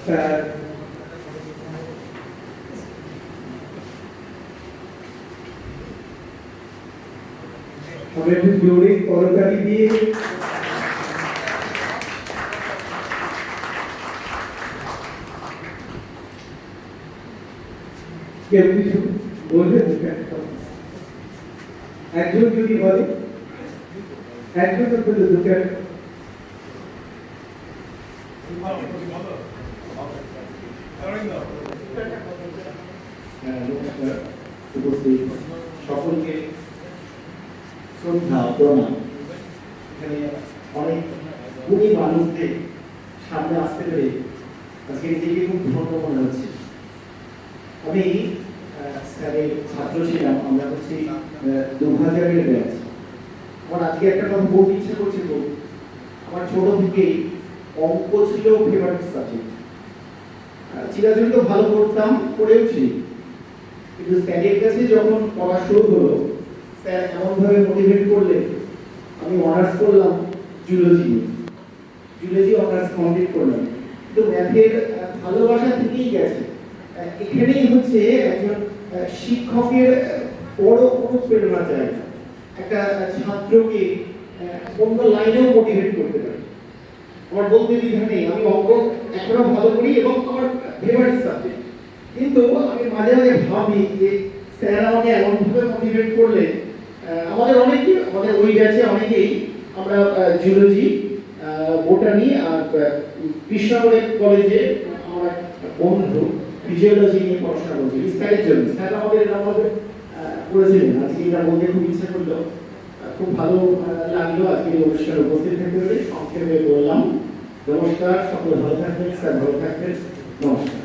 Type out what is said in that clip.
Sir আমরা একটু জোরে করতালি দিয়ে কেউ কিছু বলবেন? একজন যদি বলে, একজন দুঃখের উপস্থিত সকলকে শ্রদ্ধা প্রণাম। এখানে অনেক গুণী মানুষদের সামনে আসতে পেরে আজকে নিজেকে খুব ধন্য মনে হচ্ছে। আমি স্যারের ছাত্র ছিলাম, আমরা হচ্ছে 2000-এর ব্যাচ। আমার আজকে একটা কথা বলতে ইচ্ছা করছে। তো আমার ছোট থেকেই অঙ্ক ছিল ফেভারিট সাবজেক্ট, চিরাচরিত ভালো করতাম, করেওছি। কিন্তু স্যারের কাছে যখন পড়া শুরু হলো, স্যার এমনভাবে মোটিভেট করলেন, আমি অনার্স করলাম জুলজি অনার্স কমপ্লিট করলাম। কিন্তু ম্যাথের ভালোবাসা থেকেই গেছে। এখানেই হচ্ছে একজন শিক্ষকের বড় অনুপ্রেরণা চাই, একটা ছাত্রকে অন্য লাইনেও মোটিভেট করতে পারে। আমার বলতে দ্বিধা নেই, আমি অঙ্ক এখনো ভালো করি এবং আমার ফেভারিট সাবজেক্ট। কিন্তু আমি মাঝে মাঝে ভাবি যে স্যার আমাকে এমনভাবে মোটিভেট করলে আমাদের ওই ব্যাচে অনেকেই আমরা জুলজি, বোটানি আর কৃষ্ণনগরের কলেজে আমার বন্ধু ফিজিওলজি নিয়ে পড়াশোনা করছে। স্যারের জন্য স্যার আমাদের করেছিলেন। আজকে এটা বলতে খুব ইচ্ছা করলো, খুব ভালো লাগলো আজকে এই অনুষ্ঠানে উপস্থিত থাকতে পেরে। সংক্ষেপে বললাম, নমস্কার, সকলে ভালো থাকবেন, স্যার ভালো থাকবেন, নমস্কার।